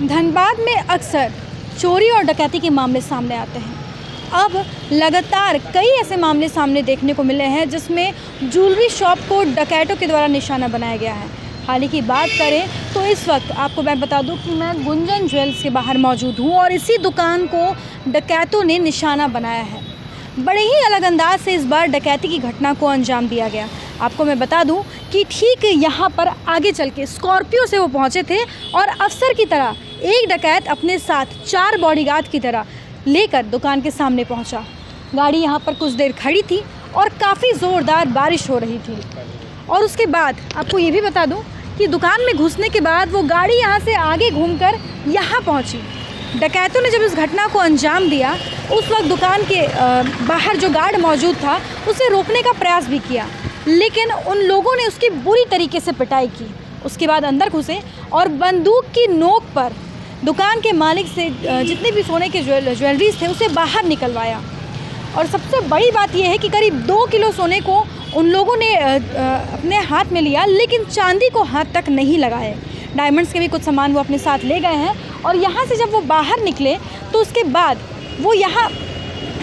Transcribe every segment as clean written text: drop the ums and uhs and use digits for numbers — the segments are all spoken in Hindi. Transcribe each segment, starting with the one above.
धनबाद में अक्सर चोरी और डकैती के मामले सामने आते हैं। अब लगातार कई ऐसे मामले सामने देखने को मिले हैं जिसमें ज्वेलरी शॉप को डकैतों के द्वारा निशाना बनाया गया है। हाल ही की बात करें तो इस वक्त आपको मैं बता दूं कि मैं गुंजन ज्वेल्स के बाहर मौजूद हूं और इसी दुकान को डकैतों ने निशाना बनाया है। बड़े ही अलग अंदाज से इस बार डकैती की घटना को अंजाम दिया गया। आपको मैं बता दूं कि ठीक यहाँ पर आगे चल के स्कॉर्पियो से वो पहुँचे थे और अफसर की तरह एक डकैत अपने साथ 4 बॉडीगार्ड की तरह लेकर दुकान के सामने पहुंचा। गाड़ी यहाँ पर कुछ देर खड़ी थी और काफ़ी ज़ोरदार बारिश हो रही थी। और उसके बाद आपको ये भी बता दूं कि दुकान में घुसने के बाद वो गाड़ी यहाँ से आगे घूमकर यहाँ पहुँची। डकैतों ने जब इस घटना को अंजाम दिया उस वक्त दुकान के बाहर जो गार्ड मौजूद था उसे रोकने का प्रयास भी किया, लेकिन उन लोगों ने उसकी बुरी तरीके से पिटाई की। उसके बाद अंदर घुसे और बंदूक की नोक पर दुकान के मालिक से जितने भी सोने के ज्वेलरीज थे उसे बाहर निकलवाया। और सबसे बड़ी बात यह है कि करीब 2 किलो सोने को उन लोगों ने अपने हाथ में लिया, लेकिन चांदी को हाथ तक नहीं लगाए। डायमंड्स के भी कुछ सामान वो अपने साथ ले गए हैं। और यहाँ से जब वो बाहर निकले तो उसके बाद वो यहाँ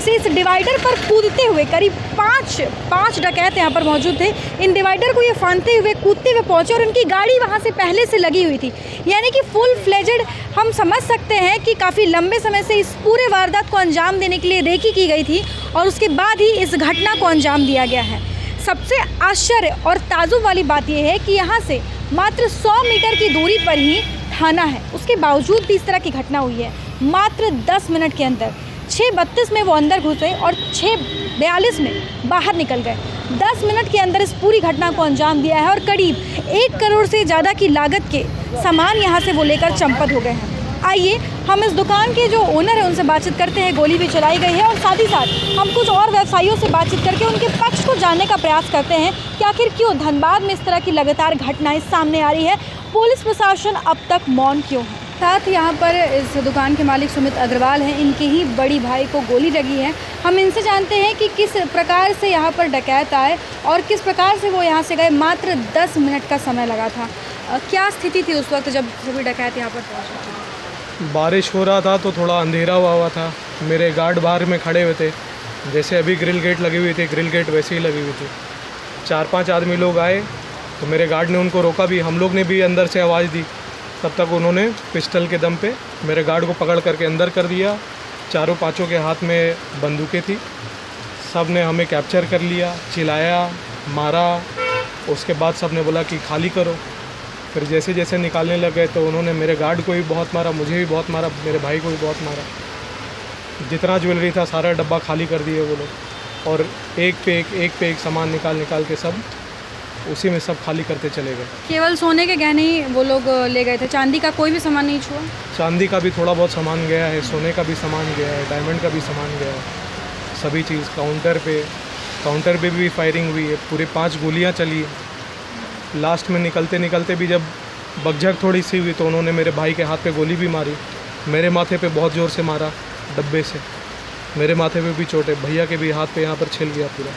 से इस डिवाइडर पर कूदते हुए करीब पाँच डकैत यहाँ पर मौजूद थे। इन डिवाइडर को ये फांदते हुए कूदते हुए पहुँचे और उनकी गाड़ी वहाँ से पहले से लगी हुई थी, यानी कि फुल फ्लेजेड हम समझ सकते हैं कि काफ़ी लंबे समय से इस पूरे वारदात को अंजाम देने के लिए रेकी की गई थी और उसके बाद ही इस घटना को अंजाम दिया गया है। सबसे आश्चर्य और ताजुब वाली बात यह है कि यहाँ से मात्र 100 मीटर की दूरी पर ही थाना है, उसके बावजूद भी इस तरह की घटना हुई है। मात्र 10 मिनट के अंदर 6:32 में वो अंदर घुसे और 6:42 में बाहर निकल गए। 10 मिनट के अंदर इस पूरी घटना को अंजाम दिया है और करीब 1 करोड़ से ज़्यादा की लागत के सामान यहाँ से वो लेकर चंपत हो गए हैं। आइए हम इस दुकान के जो ओनर हैं उनसे बातचीत करते हैं। गोली भी चलाई गई है और साथ ही साथ हम कुछ और व्यवसायियों से बातचीत करके उनके पक्ष को जानने का प्रयास करते हैं कि आखिर क्यों धनबाद में इस तरह की लगातार घटनाएं सामने आ रही है, पुलिस प्रशासन अब तक मौन क्यों है। साथ यहाँ पर इस दुकान के मालिक सुमित अग्रवाल हैं, इनके ही बड़ी भाई को गोली लगी है। हम इनसे जानते हैं कि किस प्रकार से यहाँ पर डकैत आए और किस प्रकार से वो यहाँ से गए। मात्र 10 मिनट का समय लगा था। क्या स्थिति थी उस वक्त जब सभी डकैत यहाँ पर पहुँचे? बारिश हो रहा था तो थोड़ा अंधेरा हुआ था। मेरे गार्ड बाहर में खड़े हुए थे, जैसे अभी ग्रिल गेट लगी हुई थी, ग्रिल गेट वैसे ही लगी हुई थी। 4-5 आदमी लोग आए तो मेरे गार्ड ने उनको रोका भी, हम लोग ने भी अंदर से आवाज़ दी। तब तक उन्होंने पिस्टल के दम पे मेरे गार्ड को पकड़ करके अंदर कर दिया। 4-5 के हाथ में बंदूकें थी। सब ने हमें कैप्चर कर लिया, चिल्लाया, मारा। उसके बाद सब ने बोला कि खाली करो। फिर जैसे जैसे निकालने लगे तो उन्होंने मेरे गार्ड को भी बहुत मारा, मुझे भी बहुत मारा, मेरे भाई को भी बहुत मारा। जितना ज्वेलरी था सारा डब्बा खाली कर दिए वो लोग और एक पे एक सामान निकाल के सब उसी में सब खाली करते चले गए। केवल सोने के गहने ही वो लोग ले गए थे, चांदी का कोई भी सामान नहीं छुआ? चांदी का भी थोड़ा बहुत सामान गया है, सोने का भी सामान गया है, डायमंड का भी सामान गया है, सभी चीज़। काउंटर पे भी फायरिंग हुई है, पूरे 5 गोलियां चली। लास्ट में निकलते भी जब बकझक थोड़ी सी हुई तो उन्होंने मेरे भाई के हाथ पे गोली भी मारी। मेरे माथे पे बहुत ज़ोर से मारा डब्बे से, मेरे माथे पे भी चोट है, भैया के भी हाथ पे यहाँ पर छिल गया पूरा।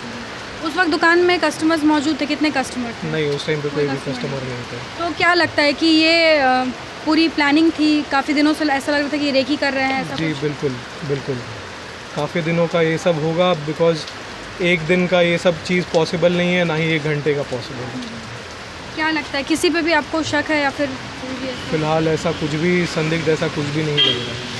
उस वक्त दुकान में कस्टमर्स मौजूद थे? कितने कस्टमर थे? नहीं, उस टाइम पे कोई भी कस्टमर नहीं थे। तो क्या लगता है कि ये पूरी प्लानिंग थी? काफ़ी दिनों से ऐसा लग रहा था कि रेकी कर रहे हैं ऐसा? जी बिल्कुल काफ़ी दिनों का ये सब होगा, बिकॉज एक दिन का ये सब चीज़ पॉसिबल नहीं है, ना ही 1 घंटे का पॉसिबल है। क्या लगता है, किसी पे भी आपको शक है या फिर? फिलहाल ऐसा कुछ भी संदिग्ध ऐसा कुछ भी नहीं लग रहा है।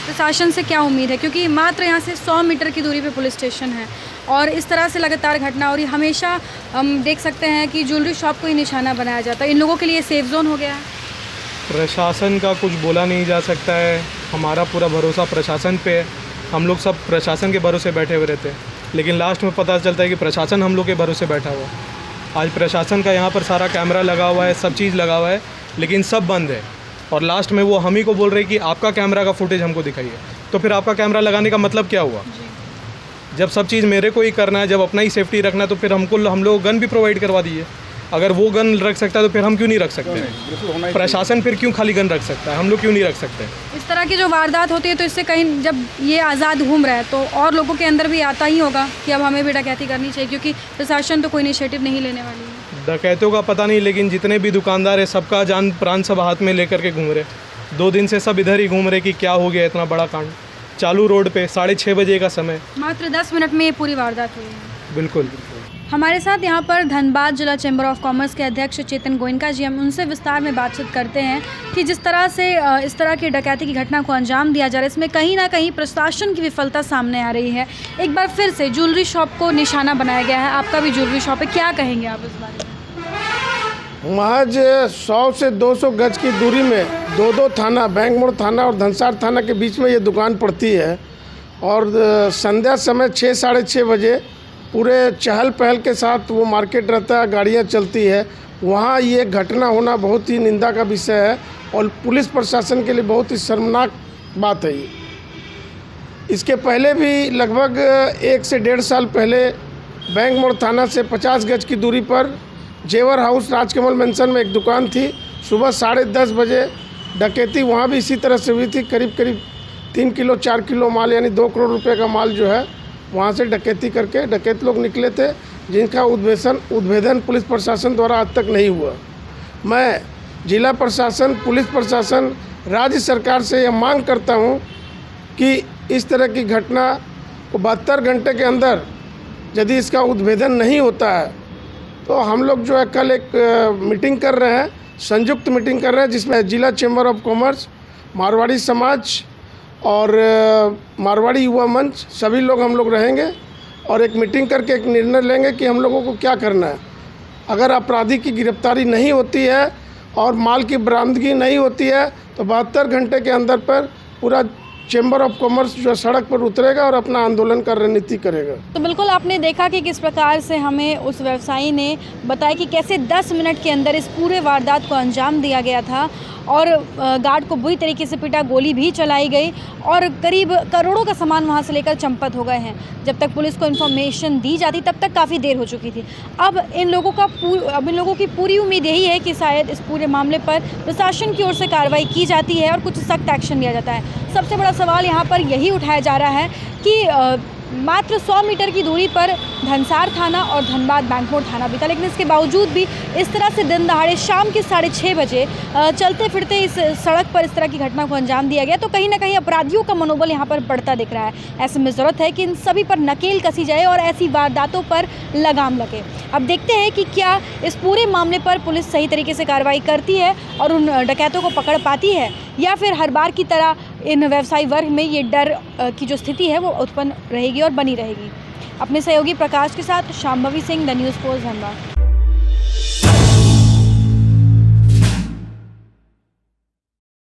प्रशासन से क्या उम्मीद है, क्योंकि मात्र यहाँ से 100 मीटर की दूरी पे पुलिस स्टेशन है और इस तरह से लगातार घटना हो रही। हमेशा हम देख सकते हैं कि ज्वेलरी शॉप को ही निशाना बनाया जाता है। इन लोगों के लिए सेफ जोन हो गया है। प्रशासन का कुछ बोला नहीं जा सकता है, हमारा पूरा भरोसा प्रशासन पे है। हम लोग सब प्रशासन के भरोसे बैठे हुए रहते हैं, लेकिन लास्ट में पता चलता है कि प्रशासन हम लोग के भरोसे बैठा हुआ है। आज प्रशासन का यहाँ पर सारा कैमरा लगा हुआ है, सब चीज़ लगा हुआ है, लेकिन सब बंद है। और लास्ट में वो हम ही को बोल रहे हैं कि आपका कैमरा का फुटेज हमको दिखाइए। तो फिर आपका कैमरा लगाने का मतलब क्या हुआ? जब सब चीज़ मेरे को ही करना है, जब अपना ही सेफ्टी रखना है, तो फिर हम लोग गन भी प्रोवाइड करवा दीजिए। अगर वो गन रख सकता है तो फिर हम क्यों नहीं रख सकते? प्रशासन फिर क्यों खाली गन रख सकता है, हम लोग क्यों नहीं रख सकते? इस तरह की जो वारदात होती है तो इससे कहीं जब ये आज़ाद घूम रहा है तो और लोगों के अंदर भी आता ही होगा कि अब हमें भी डकैती करनी चाहिए, क्योंकि प्रशासन तो कोई इनिशिएटिव नहीं लेने वाली है। डकैतों का पता नहीं, लेकिन जितने भी दुकानदार है सबका जान प्राण सब हाथ में लेकर के घूम रहे। 2 दिन से सब इधर ही घूम रहे कि क्या हो गया इतना बड़ा कांड। चालू रोड पे 6:30 बजे का समय। मात्र 10 मिनट में ये पूरी वारदात हुई है। बिल्कुल। हमारे साथ यहाँ पर धनबाद जिला चैम्बर ऑफ कॉमर्स के अध्यक्ष चेतन गोयनका जी, हम उनसे विस्तार में बातचीत करते हैं कि जिस तरह से इस तरह की डकैती की घटना को अंजाम दिया जा रहा है, इसमें कहीं ना कहीं प्रशासन की विफलता सामने आ रही है। एक बार फिर से ज्वेलरी शॉप को निशाना बनाया गया है, आपका भी ज्वेलरी शॉप है, क्या कहेंगे आप इस बारे में? महज 100 से 200 गज की दूरी में 2 थाना, बैंक मोड़ थाना और धनसार थाना के बीच में ये दुकान पड़ती है और संध्या समय 6 साढ़े 6 बजे पूरे चहल पहल के साथ वो मार्केट रहता है, गाड़ियाँ चलती है। वहाँ ये घटना होना बहुत ही निंदा का विषय है और पुलिस प्रशासन के लिए बहुत ही शर्मनाक बात है ये। इसके पहले भी लगभग 1 से 1.5 साल पहले बैंक मोड़ थाना से 50 गज की दूरी पर जेवर हाउस राजकमल मेंशन में एक दुकान थी। सुबह 10:30 बजे डकैती वहाँ भी इसी तरह से हुई थी। करीब 3 किलो 4 किलो माल यानी 2 करोड़ रुपए का माल जो है वहाँ से डकैती करके डकैत लोग निकले थे, जिनका उद्भेदन पुलिस प्रशासन द्वारा आज तक नहीं हुआ। मैं जिला प्रशासन, पुलिस प्रशासन, राज्य सरकार से यह मांग करता हूँ कि इस तरह की घटना को 72 घंटे के अंदर यदि इसका उद्भेदन नहीं होता है तो हम लोग जो है कल एक मीटिंग कर रहे हैं, संयुक्त मीटिंग कर रहे हैं, जिसमें जिला चैम्बर ऑफ कॉमर्स, मारवाड़ी समाज और मारवाड़ी युवा मंच सभी लोग हम लोग रहेंगे और एक मीटिंग करके एक निर्णय लेंगे कि हम लोगों को क्या करना है। अगर अपराधी की गिरफ्तारी नहीं होती है और माल की बरामदगी नहीं होती है तो 72 घंटे के अंदर पर पूरा चैम्बर ऑफ कॉमर्स जो सड़क पर उतरेगा और अपना आंदोलन का रणनीति करेगा। तो बिल्कुल आपने देखा कि किस प्रकार से हमें उस व्यवसायी ने बताया कि कैसे 10 मिनट के अंदर इस पूरे वारदात को अंजाम दिया गया था और गार्ड को बुरी तरीके से पीटा, गोली भी चलाई गई और करीब करोड़ों का सामान वहां से लेकर चंपत हो गए हैं। जब तक पुलिस को इन्फॉर्मेशन दी जाती तब तक काफ़ी देर हो चुकी थी। अब इन लोगों की पूरी उम्मीद यही है कि शायद इस पूरे मामले पर प्रशासन की ओर से कार्रवाई की जाती है और कुछ सख्त एक्शन लिया जाता है। सबसे बड़ा सवाल यहाँ पर यही उठाया जा रहा है कि मात्र 100 मीटर की दूरी पर धनसार थाना और धनबाद बैंक मोड़ थाना भी था, लेकिन इसके बावजूद भी इस तरह से दिन दहाड़े शाम के 6:30 बजे चलते फिरते इस सड़क पर इस तरह की घटना को अंजाम दिया गया, तो कहीं ना कहीं अपराधियों का मनोबल यहाँ पर बढ़ता दिख रहा है। ऐसे में ज़रूरत है कि इन सभी पर नकेल कसी जाए और ऐसी वारदातों पर लगाम लगे। अब देखते हैं कि क्या इस पूरे मामले पर पुलिस सही तरीके से कार्रवाई करती है और उन डकैतों को पकड़ पाती है, या फिर हर बार की तरह इन व्यवसायी वर्ग में ये डर की जो स्थिति है वो उत्पन्न रहेगी और बनी रहेगी। अपने सहयोगी प्रकाश के साथ Shambhavi Singh, the news post, Dhanbad.